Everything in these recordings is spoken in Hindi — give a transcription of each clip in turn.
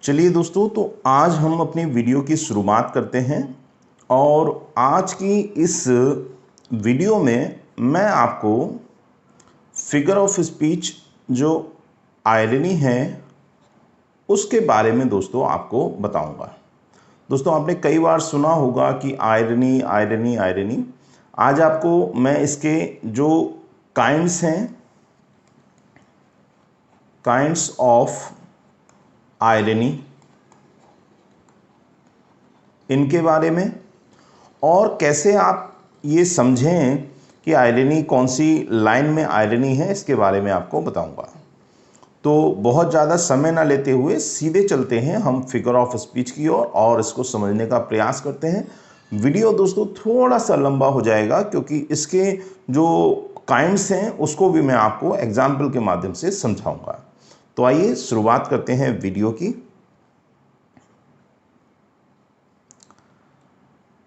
चलिए दोस्तों, तो आज हम अपनी वीडियो की शुरुआत करते हैं और आज की इस वीडियो में मैं आपको फिगर ऑफ स्पीच जो आयरनी है उसके बारे में दोस्तों आपको बताऊंगा। दोस्तों, आपने कई बार सुना होगा कि आयरनी आयरनी आयरनी। आज आपको मैं इसके जो काइंड्स हैं, काइंड्स ऑफ आयरनी, इनके बारे में और कैसे आप ये समझें कि आयरनी कौन सी लाइन में आयरनी है, इसके बारे में आपको बताऊंगा। तो बहुत ज़्यादा समय ना लेते हुए सीधे चलते हैं हम फिगर ऑफ स्पीच की ओर और इसको समझने का प्रयास करते हैं। वीडियो दोस्तों थोड़ा सा लंबा हो जाएगा क्योंकि इसके जो काइंड्स हैं उसको भी मैं आपको एग्जाम्पल के माध्यम से समझाऊंगा। तो आइए शुरुआत करते हैं वीडियो की।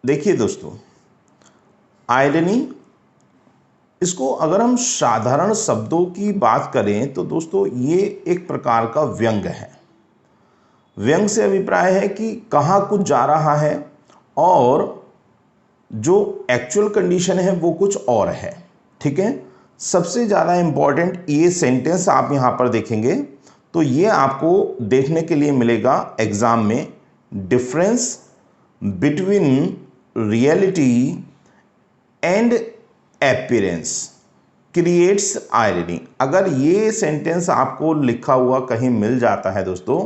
देखिए दोस्तों, आयरनी, इसको अगर हम साधारण शब्दों की बात करें तो दोस्तों ये एक प्रकार का व्यंग है। व्यंग से अभिप्राय है कि कहाँ कुछ जा रहा है और जो एक्चुअल कंडीशन है वो कुछ और है। ठीक है, सबसे ज़्यादा इम्पॉर्टेंट ये सेंटेंस आप यहाँ पर देखेंगे तो ये आपको देखने के लिए मिलेगा एग्जाम में। Difference between reality and appearance creates irony. अगर ये सेंटेंस आपको लिखा हुआ कहीं मिल जाता है दोस्तों,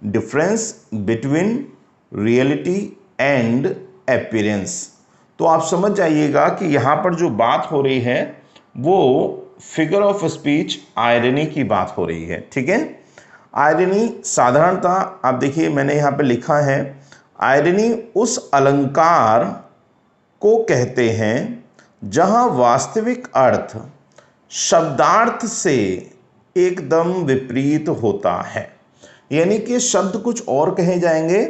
difference between reality and appearance, तो आप समझ जाइएगा कि यहाँ पर जो बात हो रही है वो फिगर ऑफ स्पीच आयरनी की बात हो रही है। ठीक है, आयरनी साधारणतः आप देखिए मैंने यहाँ पे लिखा है, आयरनी उस अलंकार को कहते हैं जहां वास्तविक अर्थ शब्दार्थ से एकदम विपरीत होता है। यानी कि शब्द कुछ और कहे जाएंगे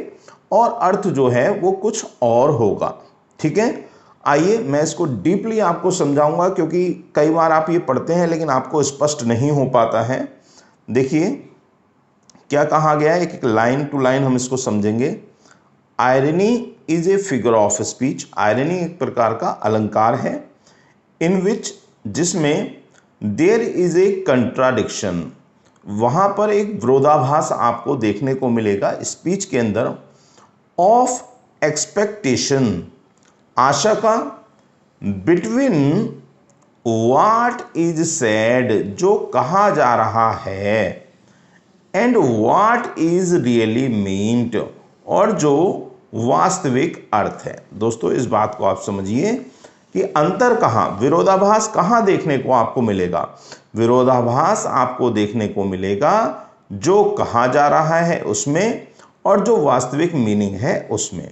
और अर्थ जो है वो कुछ और होगा। ठीक है, आइए मैं इसको डीपली आपको समझाऊंगा क्योंकि कई बार आप ये पढ़ते हैं लेकिन आपको स्पष्ट नहीं हो पाता है। देखिए क्या कहा गया है, एक एक लाइन टू लाइन हम इसको समझेंगे। Irony is a figure of speech, irony एक प्रकार का अलंकार है, इन विच, जिसमें देयर इज ए कंट्राडिक्शन, वहां पर एक विरोधाभास आपको देखने को मिलेगा स्पीच के अंदर, ऑफ एक्सपेक्टेशन, आशा का, बिटवीन व्हाट इज सेड, जो कहा जा रहा है, and what is really meant, और जो वास्तविक अर्थ है। दोस्तों इस बात को आप समझिए कि अंतर कहाँ, विरोधाभास कहाँ देखने को आपको मिलेगा। विरोधाभास आपको देखने को मिलेगा जो कहा जा रहा है उसमें और जो वास्तविक मीनिंग है उसमें।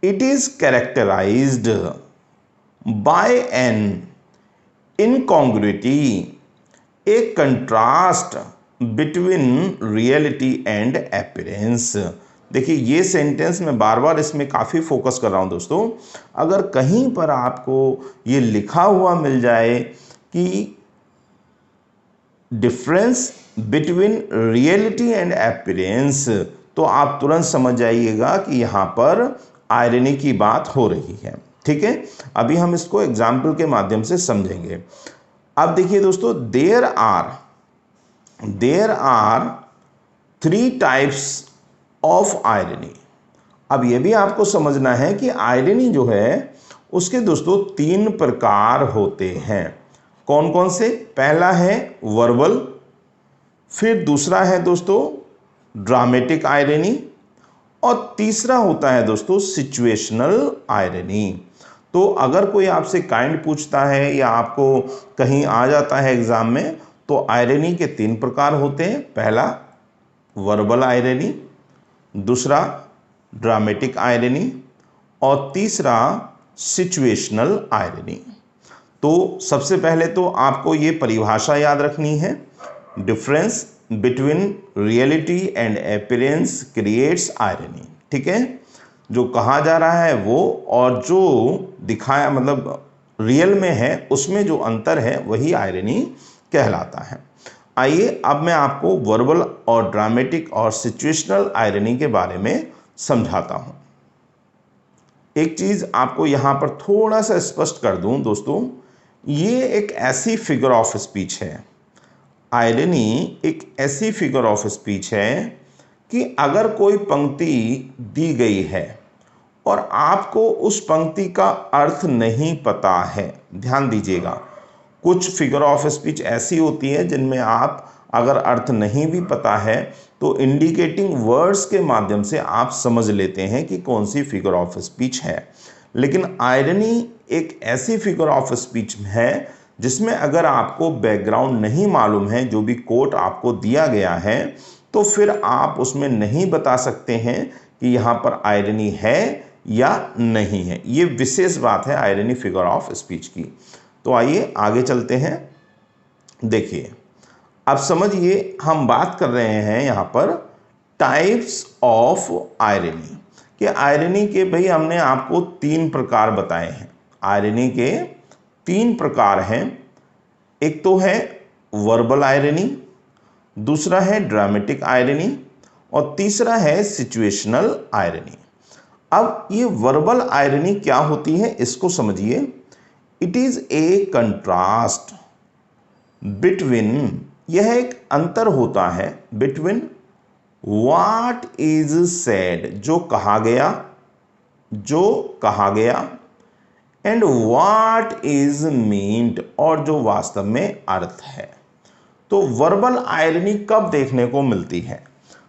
It is characterised by an incongruity, a contrast between reality and appearance. देखिए ये सेंटेंस मैं बार बार इसमें काफ़ी फोकस कर रहा हूँ दोस्तों। अगर कहीं पर आपको ये लिखा हुआ मिल जाए कि difference between reality and appearance, तो आप तुरंत समझ जाइएगा कि यहाँ पर आयरनी की बात हो रही है। ठीक है, अभी हम इसको एग्जाम्पल के माध्यम से समझेंगे। अब देखिए दोस्तों, there are 3 types of irony. अब यह भी आपको समझना है कि आयरनी जो है उसके दोस्तों 3 प्रकार होते हैं। कौन कौन से? पहला है वर्बल, फिर दूसरा है दोस्तों ड्रामेटिक आयरनी, और तीसरा होता है दोस्तों सिचुएशनल आयरनी। तो अगर कोई आपसे काइंड पूछता है या आपको कहीं आ जाता है एग्जाम में, तो आयरनी के 3 प्रकार होते हैं। पहला वर्बल आयरनी, दूसरा ड्रामेटिक आयरनी और तीसरा सिचुएशनल आयरनी। तो सबसे पहले तो आपको ये परिभाषा याद रखनी है, difference between reality and appearance creates irony. ठीक है, जो कहा जा रहा है वो और जो दिखाया मतलब रियल में है उसमें जो अंतर है वही आयरनी कहलाता है। आइए अब मैं आपको वर्बल और ड्रामेटिक और सिचुएशनल आयरनी के बारे में समझाता हूं। एक चीज आपको यहां पर थोड़ा सा स्पष्ट कर दूं दोस्तों, ये एक ऐसी फिगर ऑफ स्पीच है, आयरनी एक ऐसी फिगर ऑफ स्पीच है कि अगर कोई पंक्ति दी गई है और आपको उस पंक्ति का अर्थ नहीं पता है, ध्यान दीजिएगा, कुछ फिगर ऑफ स्पीच ऐसी होती है जिनमें आप अगर अर्थ नहीं भी पता है तो इंडिकेटिंग वर्ड्स के माध्यम से आप समझ लेते हैं कि कौन सी फिगर ऑफ स्पीच है। लेकिन आयरनी एक ऐसी फिगर ऑफ स्पीच है जिसमें अगर आपको बैकग्राउंड नहीं मालूम है, जो भी कोट आपको दिया गया है, तो फिर आप उसमें नहीं बता सकते हैं कि यहाँ पर आयरनी है या नहीं है। ये विशेष बात है आयरनी फिगर ऑफ स्पीच की। तो आइए आगे चलते हैं। देखिए अब समझिए, हम बात कर रहे हैं यहाँ पर टाइप्स ऑफ आयरनी कि आयरनी के भाई हमने आपको 3 प्रकार बताए हैं। आयरनी के 3 प्रकार हैं। एक तो है वर्बल आयरनी, दूसरा है ड्रामेटिक आयरनी और तीसरा है सिचुएशनल आयरनी। अब ये वर्बल आयरनी क्या होती है इसको समझिए। It is a contrast between, यह एक अंतर होता है बिटवीन व्हाट इज सेड, जो कहा गया एंड व्हाट इज मीन्ड, और जो वास्तव में अर्थ है। तो वर्बल आयरनी कब देखने को मिलती है?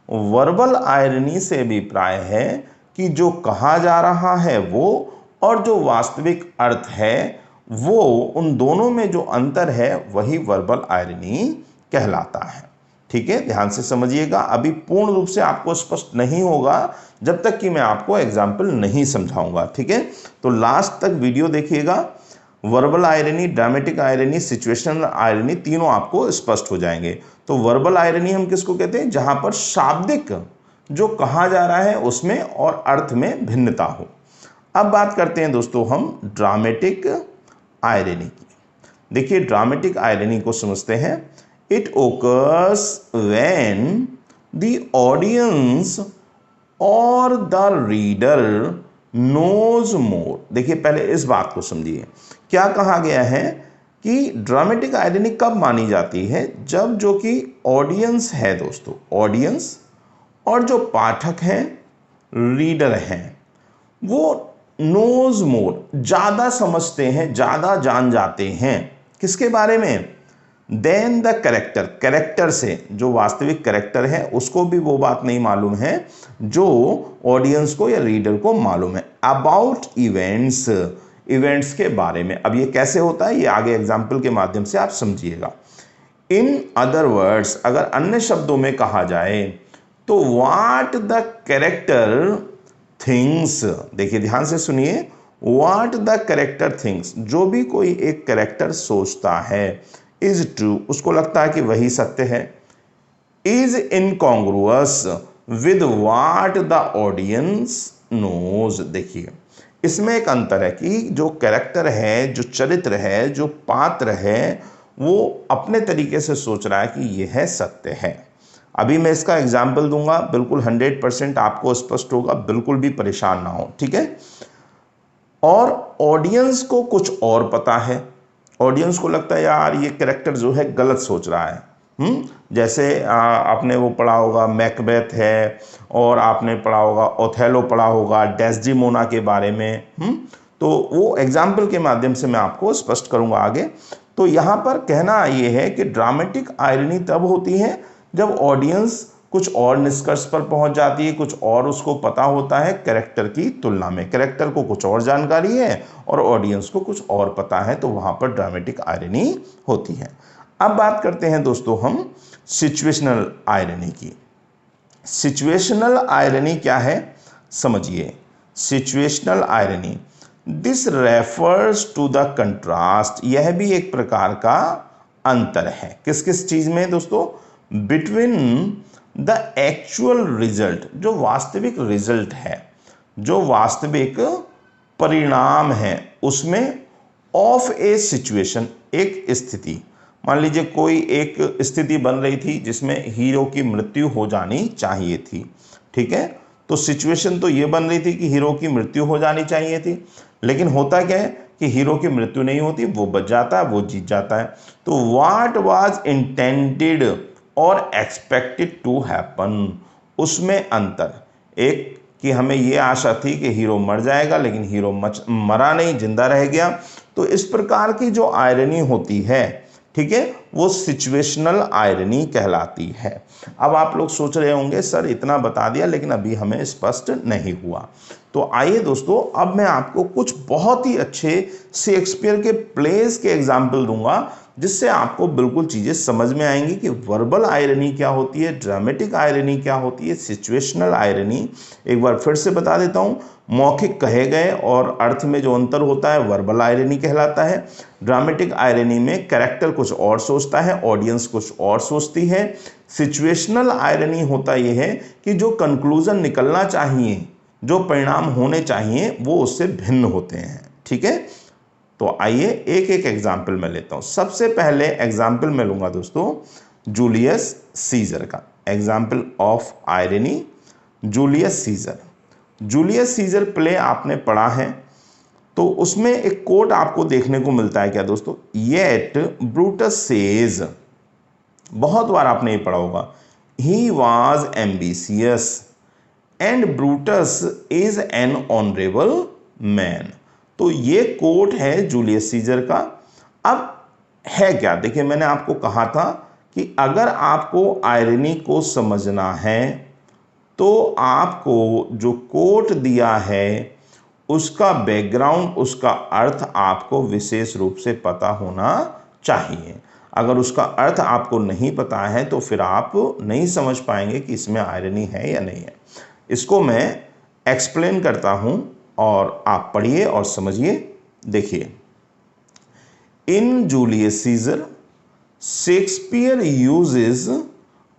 वर्बल आयरनी से अभिप्राय है कि जो कहा जा रहा है वो और जो वास्तविक अर्थ है वो, उन दोनों में जो अंतर है वही वर्बल आयरनी कहलाता है। ठीक है, ध्यान से समझिएगा। अभी पूर्ण रूप से आपको स्पष्ट नहीं होगा जब तक कि मैं आपको एग्जाम्पल नहीं समझाऊंगा। ठीक है, तो लास्ट तक वीडियो देखिएगा। Verbal irony, dramatic irony, situational irony तीनों आपको स्पष्ट हो जाएंगे। तो वर्बल आयरनी हम किसको कहते हैं? जहां पर शाब्दिक जो कहा जा रहा है उसमें और अर्थ में भिन्नता हो। अब बात करते हैं दोस्तों हम ड्रामेटिक आयरनी की। देखिए ड्रामेटिक आयरनी को समझते हैं। It occurs when the audience और द रीडर नोज मोर। देखिए पहले इस बात को समझिए, क्या कहा गया है कि ड्रामेटिक आयरनी कब मानी जाती है? जब जो कि ऑडियंस है दोस्तों, ऑडियंस और जो पाठक हैं, रीडर हैं, वो नोज मोर, ज़्यादा समझते हैं, ज़्यादा जान जाते हैं किसके बारे में? देन द कैरेक्टर, कैरेक्टर से, जो वास्तविक कैरेक्टर है उसको भी वो बात नहीं मालूम है जो ऑडियंस को या रीडर को मालूम है। अबाउट इवेंट्स, इवेंट्स के बारे में। अब ये कैसे होता है ये आगे एग्जाम्पल के माध्यम से आप समझिएगा। इन अदर वर्ड्स, अगर अन्य शब्दों में कहा जाए तो व्हाट द कैरेक्टर थिंग्स, देखिए ध्यान से सुनिए, व्हाट द कैरेक्टर थिंग्स, जो भी कोई एक कैरेक्टर सोचता है, इज ट्रू, उसको लगता है कि वही सत्य है, is incongruous with what the audience knows. देखिए इसमें एक अंतर है कि जो कैरेक्टर है, जो चरित्र है, जो पात्र है, वो अपने तरीके से सोच रहा है कि यह सत्य है। अभी मैं इसका एग्जाम्पल दूंगा, बिल्कुल 100% आपको स्पष्ट होगा, बिल्कुल भी परेशान ना हो। ठीक है, और ऑडियंस को कुछ और पता है, ऑडियंस को लगता है यार ये कैरेक्टर जो है गलत सोच रहा है। जैसे आपने वो पढ़ा होगा मैकबेथ है, और आपने पढ़ा होगा ओथेलो, पढ़ा होगा डेस्डेमोना के बारे में। तो वो एग्जाम्पल के माध्यम से मैं आपको स्पष्ट करूंगा आगे। तो यहाँ पर कहना ये है कि ड्रामेटिक आयरनी तब होती है जब ऑडियंस कुछ और निष्कर्ष पर पहुंच जाती है, कुछ और उसको पता होता है कैरेक्टर की तुलना में। कैरेक्टर को कुछ और जानकारी है और ऑडियंस को कुछ और पता है, तो वहां पर ड्रामेटिक आयरनी होती है। अब बात करते हैं दोस्तों हम सिचुएशनल आयरनी की। सिचुएशनल आयरनी क्या है समझिए। Situational irony, this refers to the contrast, यह भी एक प्रकार का अंतर है। किस किस चीज में दोस्तों? बिटवीन द एक्चुअल रिजल्ट, जो वास्तविक रिजल्ट है, जो वास्तविक परिणाम है, उसमें ऑफ ए सिचुएशन, एक स्थिति, मान लीजिए कोई एक स्थिति बन रही थी जिसमें हीरो की मृत्यु हो जानी चाहिए थी, ठीक है। तो सिचुएशन तो ये बन रही थी कि हीरो की मृत्यु हो जानी चाहिए थी, लेकिन होता क्या है कि हीरो की मृत्यु नहीं होती, वो बच जाता है, वो जीत जाता है। तो व्हाट वाज इंटेंडेड और एक्सपेक्टेड टू हैपन, उसमें अंतर, एक कि हमें ये आशा थी कि हीरो मर जाएगा, लेकिन हीरो मरा नहीं, जिंदा रह गया। तो इस प्रकार की जो आयरनी होती है, ठीक है, वो सिचुएशनल आयरनी कहलाती है। अब आप लोग सोच रहे होंगे सर इतना बता दिया लेकिन अभी हमें स्पष्ट नहीं हुआ। तो आइए दोस्तों, अब मैं आपको कुछ बहुत ही अच्छे शेक्सपियर के प्लेस के एग्जाम्पल दूंगा, जिससे आपको बिल्कुल चीज़ें समझ में आएंगी कि वर्बल आयरनी क्या होती है, ड्रामेटिक आयरनी क्या होती है, सिचुएशनल आयरनी। एक बार फिर से बता देता हूँ, मौखिक कहे गए और अर्थ में जो अंतर होता है वर्बल आयरनी कहलाता है। ड्रामेटिक आयरनी में कैरेक्टर कुछ और सोचता है, ऑडियंस कुछ और सोचती है। सिचुएशनल आयरनी होता यह है कि जो कंक्लूजन निकलना चाहिए, जो परिणाम होने चाहिए, वो उससे भिन्न होते हैं, ठीक है। तो आइए एक एक एग्जाम्पल मैं लेता हूं। सबसे पहले एग्जाम्पल मैं लूंगा दोस्तों जूलियस सीजर का। Example of irony, Julius scissor. Julius Caesar play आपने पढ़ा है, तो उसमें एक कोट आपको देखने को मिलता है क्या दोस्तों, येट ब्रूटस सेज, बहुत बार आपने ये पढ़ा होगा, he was ambitious and Brutus is an honourable man. तो ये कोट है जूलियस सीजर का। अब है क्या, देखिए मैंने आपको कहा था कि अगर आपको आयरनी को समझना है तो आपको जो कोट दिया है उसका बैकग्राउंड, उसका अर्थ आपको विशेष रूप से पता होना चाहिए। अगर उसका अर्थ आपको नहीं पता है तो फिर आप नहीं समझ पाएंगे कि इसमें आयरनी है या नहीं है। इसको मैं एक्सप्लेन करता हूं और आप पढ़िए और समझिए। देखिए, in Julius Caesar Shakespeare uses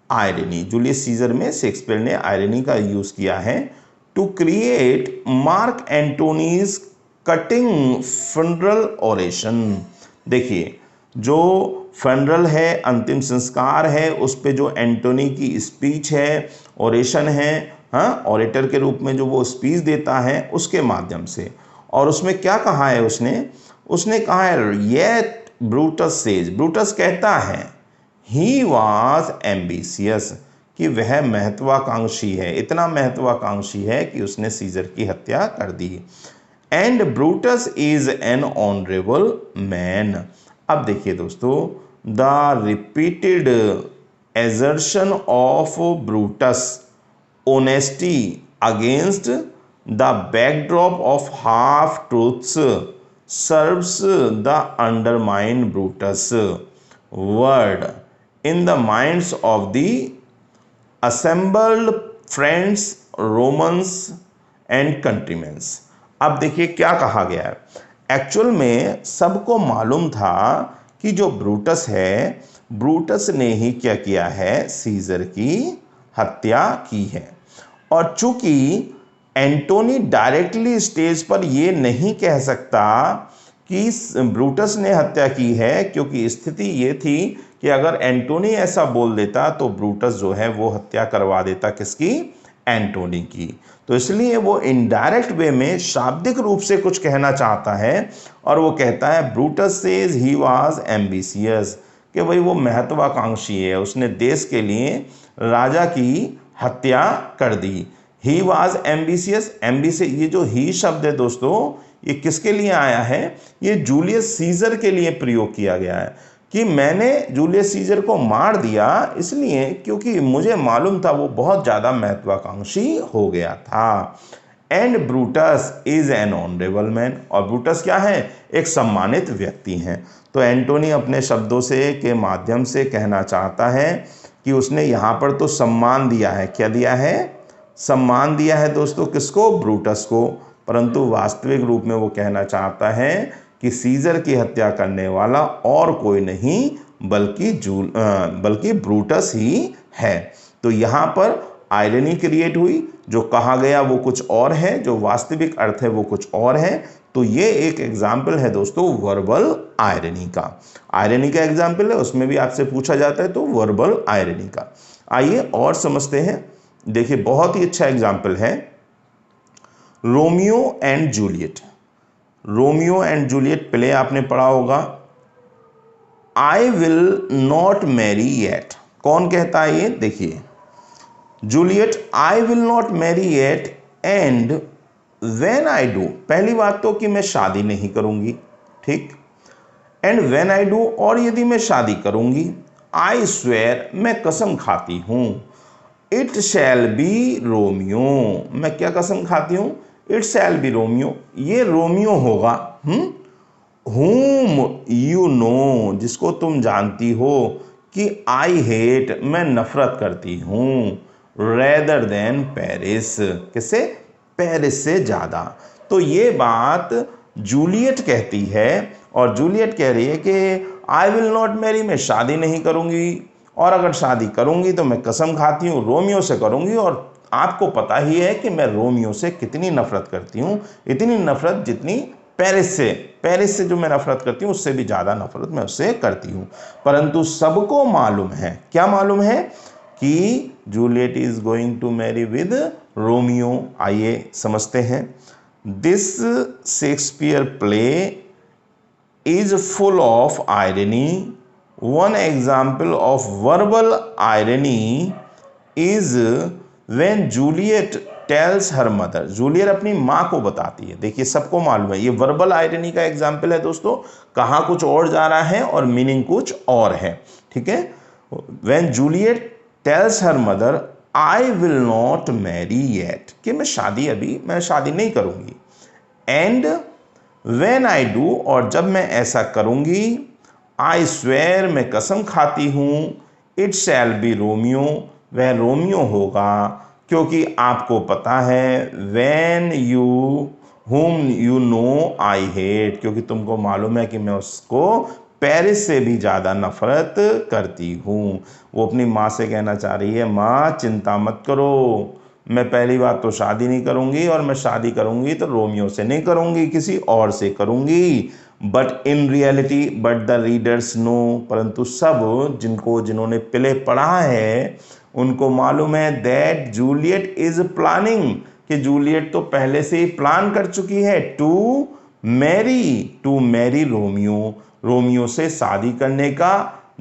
irony. Julius Caesar में शेक्सपियर ने आयरनी का यूज किया है to create Mark Antony's cutting funeral oration. देखिए, जो फनरल है, अंतिम संस्कार है, उस पे जो एंटोनी की स्पीच है, ओरेशन है, हाँ, ऑरेटर के रूप में जो वो स्पीच देता है, उसके माध्यम से। और उसमें क्या कहा है उसने कहा है येट ब्रूटस सेज, ब्रूटस कहता है, ही वॉज एम्बिशियस, कि वह महत्वाकांक्षी है, इतना महत्वाकांक्षी है कि उसने सीजर की हत्या कर दी। And Brutus is an honourable man. अब देखिए दोस्तों, the repeated assertion of Brutus honesty against the backdrop of half truths serves the undermine Brutus word in the minds of the assembled friends Romans and countrymen. अब देखिए क्या कहा गया है। एक्चुअल में सबको मालूम था कि जो ब्रूटस है, ब्रूटस ने ही क्या किया है, सीजर की हत्या की है। और चूंकि एंटोनी डायरेक्टली स्टेज पर ये नहीं कह सकता कि ब्रूटस ने हत्या की है, क्योंकि स्थिति ये थी कि अगर एंटोनी ऐसा बोल देता तो ब्रूटस जो है वो हत्या करवा देता, किसकी, एंटोनी की। तो इसलिए वो इनडायरेक्ट वे में शाब्दिक रूप से कुछ कहना चाहता है, और वो कहता है Brutus says he was ambitious, कि भाई वो महत्वाकांक्षी है, उसने देश के लिए राजा की हत्या कर दी। ही वाज एम्बिशियस, एम्बिशियस, ये जो ही शब्द है दोस्तों, ये किसके लिए आया है, ये जूलियस सीजर के लिए प्रयोग किया गया है, कि मैंने जूलियस सीजर को मार दिया इसलिए क्योंकि मुझे मालूम था वो बहुत ज़्यादा महत्वाकांक्षी हो गया था। And Brutus is an honourable man, और ब्रूटस क्या है, एक सम्मानित व्यक्ति हैं। तो एंटोनी अपने शब्दों से के माध्यम से कहना चाहता है कि उसने यहाँ पर तो सम्मान दिया है, क्या दिया है, सम्मान दिया है दोस्तों, किसको, ब्रूटस को, परंतु वास्तविक रूप में वो कहना चाहता है कि सीजर की हत्या करने वाला और कोई नहीं बल्कि ब्रूटस ही है। तो यहाँ पर आयरनी क्रिएट हुई, जो कहा गया वो कुछ और है, जो वास्तविक अर्थ है वो कुछ और है। तो ये एक एग्जाम्पल है दोस्तों वर्बल आयरनी का। आयरनी का एग्जाम्पल है, उसमें भी आपसे पूछा जाता है तो वर्बल आयरनी का। आइए और समझते हैं। देखिए बहुत ही अच्छा एग्जाम्पल है Romeo and Juliet. Romeo and Juliet play आपने पढ़ा होगा। आई विल नॉट मैरी येट, कौन कहता है ये? देखिए Juliet I will not marry yet and when I do, पहली बात तो कि मैं शादी नहीं करूंगी, ठीक। एंड व्हेन आई डू, और यदि मैं शादी करूंगी, आई स्वेयर, मैं कसम खाती हूं, इट शैल बी रोमियो, मैं क्या कसम खाती हूं? इट शैल बी रोमियो, ये रोमियो होगा। whom you know, जिसको तुम जानती हो कि आई हेट, मैं नफरत करती हूं, रेदर देन पेरिस, किससे? पेरिस से ज़्यादा। तो ये बात जूलियट कहती है, और जूलियट कह रही है कि आई विल नॉट मैरी, मैं शादी नहीं करूंगी, और अगर शादी करूंगी तो मैं कसम खाती हूँ रोमियो से करूंगी, और आपको पता ही है कि मैं रोमियो से कितनी नफरत करती हूँ, इतनी नफरत जितनी पेरिस से जो मैं नफरत करती हूँ उससे भी ज़्यादा नफरत मैं उससे करती हूँ। परंतु सबको मालूम है, क्या मालूम है? कि Juliet is going to marry with Romeo. आइए समझते हैं। This Shakespeare play is full of irony. One example of verbal irony is when Juliet tells her mother, Juliet अपनी माँ को बताती है। देखिए सबको मालूम है ये वर्बल आयरनी का एग्जाम्पल है दोस्तों, कहाँ कुछ और जा रहा है और मीनिंग कुछ और है, ठीक है। When Juliet tells her mother I will not marry yet, कि मैं शादी नहीं करूंगी। एंड व्हेन आई डू, और जब मैं ऐसा करूंगी, आई स्वेयर, मैं कसम खाती हूं, इट शैल बी रोमियो, वह रोमियो होगा, क्योंकि आपको पता है when you whom you know I hate, क्योंकि तुमको मालूम है कि मैं उसको पेरिस से भी ज़्यादा नफरत करती हूँ। वो अपनी माँ से कहना चाह रही है, माँ चिंता मत करो, मैं पहली बात तो शादी नहीं करूँगी, और मैं शादी करूँगी तो रोमियो से नहीं करूँगी, किसी और से करूँगी। But in reality, but the readers know, परंतु सब जिन्होंने प्ले पढ़ा है उनको मालूम है दैट जूलियट इज प्लानिंग, कि जूलियट तो पहले से ही प्लान कर चुकी है टू मैरी रोमियो, रोमियो से शादी करने का।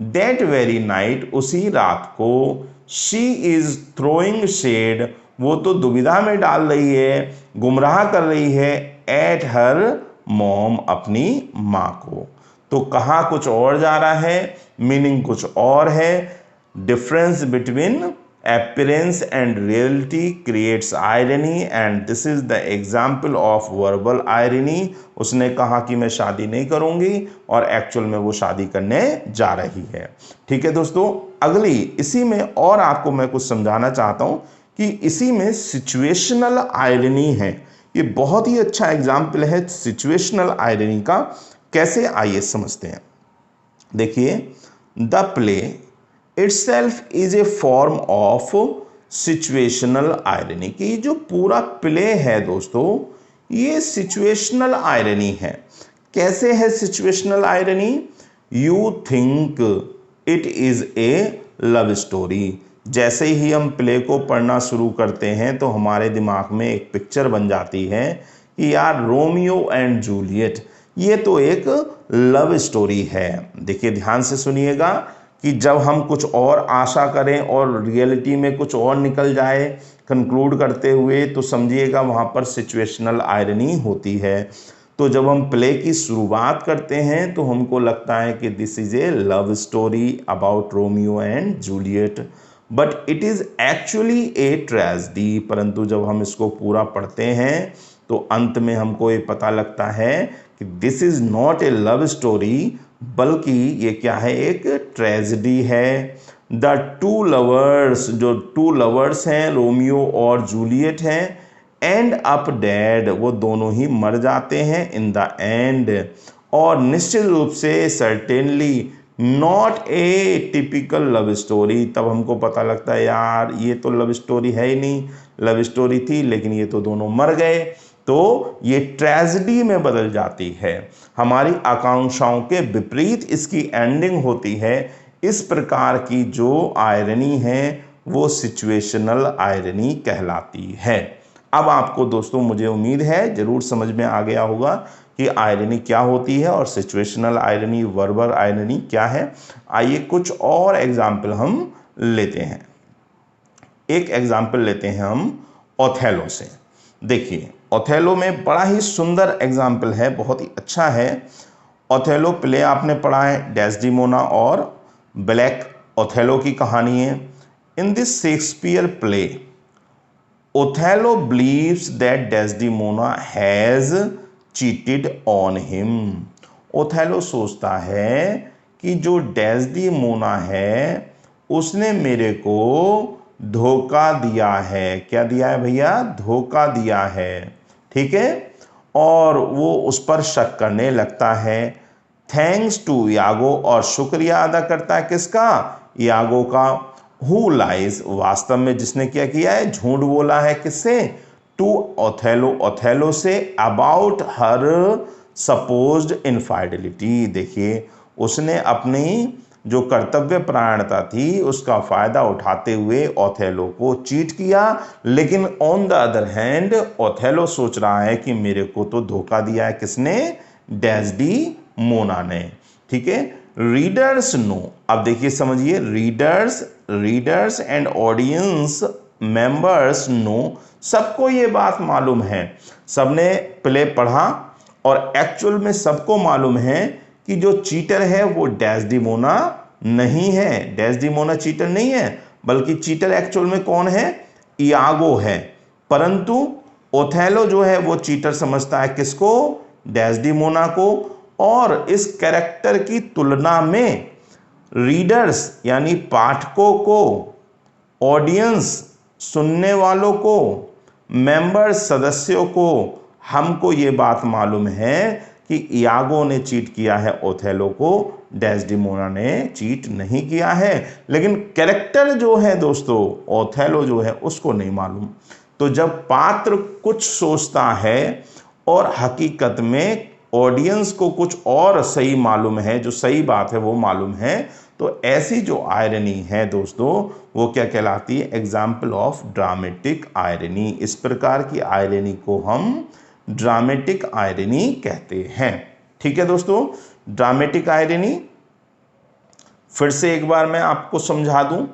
दैट वेरी नाइट, उसी रात को, शी इज थ्रोइंग शेड, वो तो दुविधा में डाल रही है, गुमराह कर रही है, एट हर मॉम, अपनी माँ को। तो कहाँ कुछ और जा रहा है, मीनिंग कुछ और है। Difference between appearance and reality creates irony and this is the example of verbal irony। उसने कहा कि मैं शादी नहीं करूंगी और एक्चुअल में वो शादी करने जा रही है। ठीक है दोस्तों, अगली इसी में और आपको मैं कुछ समझाना चाहता हूं कि इसी में सिचुएशनल आयरनी है। ये बहुत ही अच्छा एग्जाम्पल है सिचुएशनल आयरनी का। कैसे, आइए समझते हैं। देखिए the play itself is a form of situational irony, कि जो पूरा प्ले है दोस्तों ये सिचुएशनल आयरनी है। कैसे है situational irony? You think it is a love story. जैसे ही हम प्ले को पढ़ना शुरू करते हैं तो हमारे दिमाग में एक पिक्चर बन जाती है कि यार रोमियो एंड जूलियट ये तो एक लव स्टोरी है। देखिए ध्यान से सुनिएगा कि जब हम कुछ और आशा करें और रियलिटी में कुछ और निकल जाए कंक्लूड करते हुए, तो समझिएगा वहाँ पर सिचुएशनल आयरनी होती है। तो जब हम प्ले की शुरुआत करते हैं तो हमको लगता है कि this is a love story about Romeo and Juliet, but it is actually a tragedy. परंतु जब हम इसको पूरा पढ़ते हैं तो अंत में हमको ये पता लगता है कि this is not a love story, बल्कि ये क्या है, एक ट्रेजेडी है। द टू लवर्स, जो टू लवर्स हैं रोमियो और जूलियट हैं, एंड अप डेड, वो दोनों ही मर जाते हैं इन द एंड। और निश्चित रूप से certainly not a typical love story. तब हमको पता लगता है यार ये तो लव स्टोरी है ही नहीं, लव स्टोरी थी लेकिन ये तो दोनों मर गए। तो ये ट्रेजेडी में बदल जाती है। हमारी आकांक्षाओं के विपरीत इसकी एंडिंग होती है। इस प्रकार की जो आयरनी है वो सिचुएशनल आयरनी कहलाती है। अब आपको दोस्तों मुझे उम्मीद है जरूर समझ में आ गया होगा कि आयरनी क्या होती है और सिचुएशनल आयरनी, वर्बल आयरनी क्या है। आइए कुछ और एग्जाम्पल हम लेते हैं। एक एग्जाम्पल लेते हैं हम ओथेलो से। देखिए ओथेलो में बड़ा ही सुंदर एग्जाम्पल है, बहुत ही अच्छा है। ओथेलो प्ले आपने पढ़ा है, डेस्डिमोना और ब्लैक ओथेलो की कहानी है। In this Shakespeare play Othello believes that Desdemona has cheated on him. Othello सोचता है कि जो डेस्डिमोना है उसने मेरे को धोखा दिया है। क्या दिया है भैया? धोखा दिया है। ठीक है, और वो उस पर शक करने लगता है। थैंक्स टू यागो, और शुक्रिया अदा करता है किसका? यागो का। हु लाइज, वास्तव में जिसने क्या किया है? झूठ बोला है। किससे? टू ओथेलो, ओथेलो से। अबाउट हर सपोज्ड इनफाइडेलिटी, देखिए उसने अपनी जो कर्तव्य परायणता थी उसका फायदा उठाते हुए ओथेलो को चीट किया। लेकिन on the other hand Othello सोच रहा है कि मेरे को तो धोखा दिया है किसने? डेस्डिमोना ने। ठीक है, रीडर्स नो, अब देखिए समझिए, readers and audience members know, सबको ये बात मालूम है। सबने प्ले पढ़ा और एक्चुअल में सबको मालूम है कि जो चीटर है वो डेस्डिमोना नहीं है। डेस्डिमोना चीटर नहीं है, बल्कि चीटर एक्चुअल में कौन है? इयागो है। परंतु ओथेलो जो है वो चीटर समझता है किसको? डेस्डिमोना को। और इस कैरेक्टर की तुलना में रीडर्स यानी पाठकों को, ऑडियंस सुनने वालों को, मेंबर्स सदस्यों को, हमको ये बात मालूम है कि इयागो ने चीट किया है ओथेलो को, डेस्डिमोना ने चीट नहीं किया है। लेकिन कैरेक्टर जो है दोस्तों, ओथेलो जो है उसको नहीं मालूम। तो जब पात्र कुछ सोचता है और हकीकत में ऑडियंस को कुछ और सही मालूम है, जो सही बात है वो मालूम है, तो ऐसी जो आयरनी है दोस्तों वो क्या कहलाती है? Example of dramatic irony. इस प्रकार की आयरनी को हम ड्रामेटिक आयरनी कहते हैं। ठीक है दोस्तों, ड्रामेटिक आयरनी फिर से एक बार मैं आपको समझा दूं।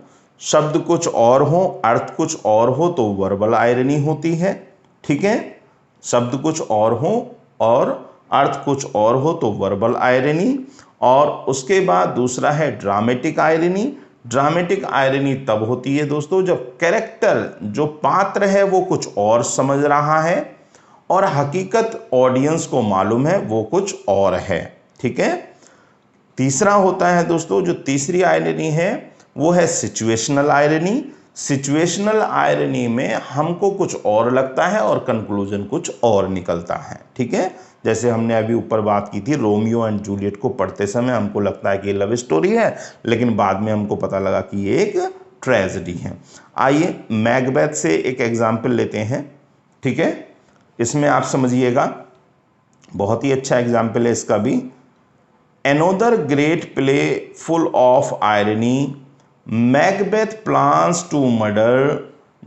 शब्द कुछ और हो, अर्थ कुछ और हो तो वर्बल आयरनी होती है। ठीक है, शब्द कुछ और हो और अर्थ कुछ और हो तो वर्बल आयरनी। और उसके बाद दूसरा है ड्रामेटिक आयरनी। ड्रामेटिक आयरनी तब होती है दोस्तों जब कैरेक्टर, जो पात्र है वो कुछ और समझ रहा है और हकीकत ऑडियंस को मालूम है वो कुछ और है। ठीक है, तीसरा होता है दोस्तों, जो तीसरी आयरनी है वो है सिचुएशनल आयरनी। सिचुएशनल आयरनी में हमको कुछ और लगता है और कंक्लूजन कुछ और निकलता है। ठीक है, जैसे हमने अभी ऊपर बात की थी, रोमियो एंड जूलियट को पढ़ते समय हमको लगता है कि ये लव स्टोरी है, लेकिन बाद में हमको पता लगा कि ये एक ट्रेजेडी है। आइए मैकबेथ से एक एग्जाम्पल लेते हैं। ठीक है, इसमें आप समझिएगा, बहुत ही अच्छा एग्जाम्पल है इसका भी। Another great play full of irony, Macbeth plans to murder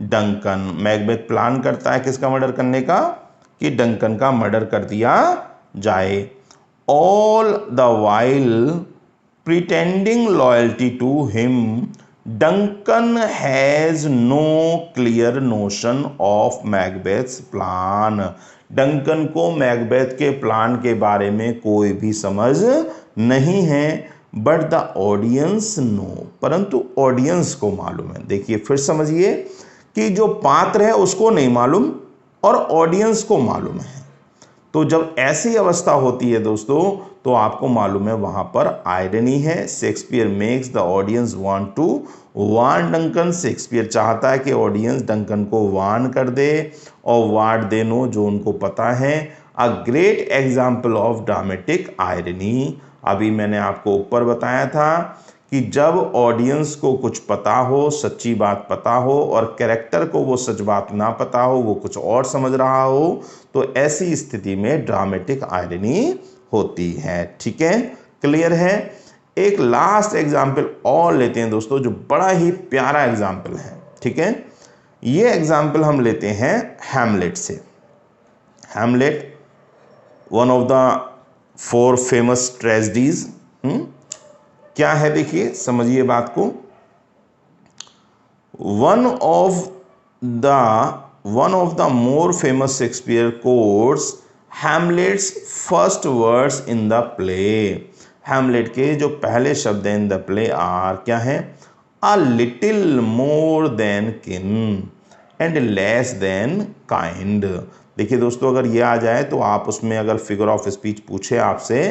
Duncan. Macbeth plan करता है किसका मर्डर करने का? कि डंकन का मर्डर कर दिया जाए। All the while pretending loyalty to him, Duncan has no clear notion of Macbeth's plan. Duncan को मैकबेथ के प्लान के बारे में कोई भी समझ नहीं है। बट द ऑडियंस नो, परंतु ऑडियंस को मालूम है। देखिए फिर समझिए कि जो पात्र है उसको नहीं मालूम और ऑडियंस को मालूम है। तो जब ऐसी अवस्था होती है दोस्तों तो आपको मालूम है वहां पर आयरनी है। Shakespeare makes the audience want to warn Duncan. Shakespeare चाहता है कि ऑडियंस डंकन को वार्न कर दे और वाट दे नो, जो उनको पता है। A great example of dramatic irony, अभी मैंने आपको ऊपर बताया था कि जब ऑडियंस को कुछ पता हो, सच्ची बात पता हो और कैरेक्टर को वो सच बात ना पता हो, वो कुछ और समझ रहा हो, तो ऐसी स्थिति में ड्रामेटिक आयरनी होती है। ठीक है, क्लियर है। एक लास्ट एग्जाम्पल और लेते हैं दोस्तों, जो बड़ा ही प्यारा एग्जाम्पल है। ठीक है, ये एग्जाम्पल हम लेते हैं हैमलेट से। Hamlet, one of the 4 famous tragedies. क्या है देखिए, समझिए बात को। One of the more famous Shakespeare quotes Hamlet's first words in the play. Hamlet के जो पहले शब्द इन द प्ले आर क्या है? अ लिटिल मोर देन किन एंड लेस देन काइंड। देखिए दोस्तों, अगर ये आ जाए तो आप उसमें अगर फिगर ऑफ स्पीच पूछे आपसे,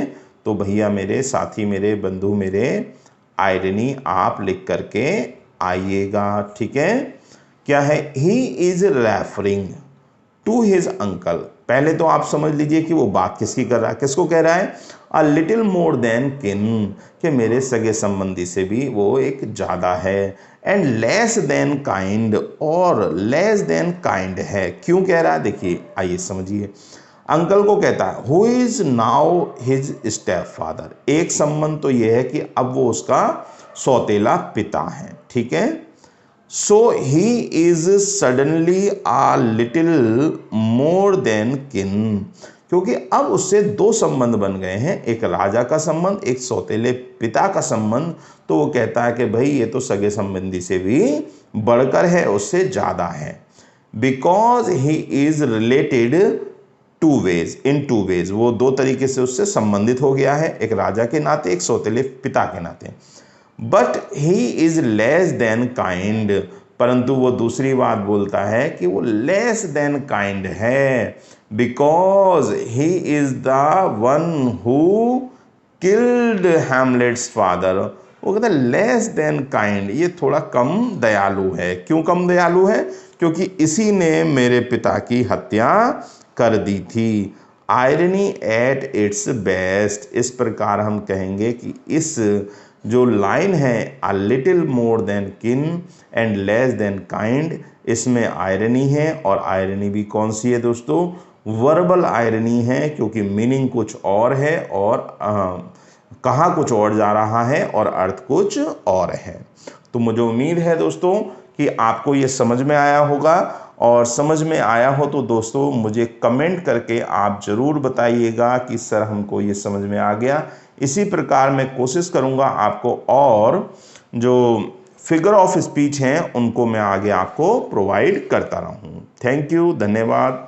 तो भैया मेरे, साथी मेरे, बंधु मेरे, आयरनी आप लिख करके आइएगा। ठीक है, क्या है? He is referring to his uncle. पहले तो आप समझ लीजिए कि वो बात किसकी कर रहा है, किसको कह रहा है? अ लिटिल मोर देन किन, कि मेरे सगे संबंधी से भी वो एक ज़्यादा है। एंड लेस देन काइंड, और लेस देन काइंड है। क्यों कह रहा है? देखिए, आइए समझिए। अंकल को कहता है who is now his step father. एक संबंध तो ये है कि अब वो उसका सौतेला पिता है। ठीक है, so he is suddenly a little more than kin, क्योंकि अब उससे 2 संबंध बन गए हैं, एक राजा का संबंध, एक सौतेले पिता का संबंध। तो वो कहता है कि भाई ये तो सगे संबंधी से भी बढ़कर है, उससे ज़्यादा है। Because he is related in two ways, वो 2 तरीके से उससे संबंधित हो गया है, एक राजा के नाते, एक सौतेले पिता के नाते। But he is less than kind, परंतु वो दूसरी बात बोलता है कि वो लेस देन काइंड है, because he is the one who killed Hamlet's father. वो कहता है लेस देन काइंड, ये थोड़ा कम दयालु है। क्यों कम दयालु है? क्योंकि इसी ने मेरे पिता की हत्या कर दी थी। Irony at its best. इस प्रकार हम कहेंगे कि इस जो लाइन है अ लिटिल मोर देन किन एंड लेस देन काइंड, इसमें आयरनी है। और आयरनी भी कौन सी है दोस्तों? वर्बल आयरनी है, क्योंकि मीनिंग कुछ और है और कहा कुछ और जा रहा है और अर्थ कुछ और है। तो मुझे उम्मीद है दोस्तों कि आपको ये समझ में आया होगा, और समझ में आया हो तो दोस्तों मुझे कमेंट करके आप ज़रूर बताइएगा कि सर हमको ये समझ में आ गया। इसी प्रकार मैं कोशिश करूँगा आपको, और जो फिगर ऑफ स्पीच हैं उनको मैं आगे आपको प्रोवाइड करता रहूँ। थैंक यू, धन्यवाद।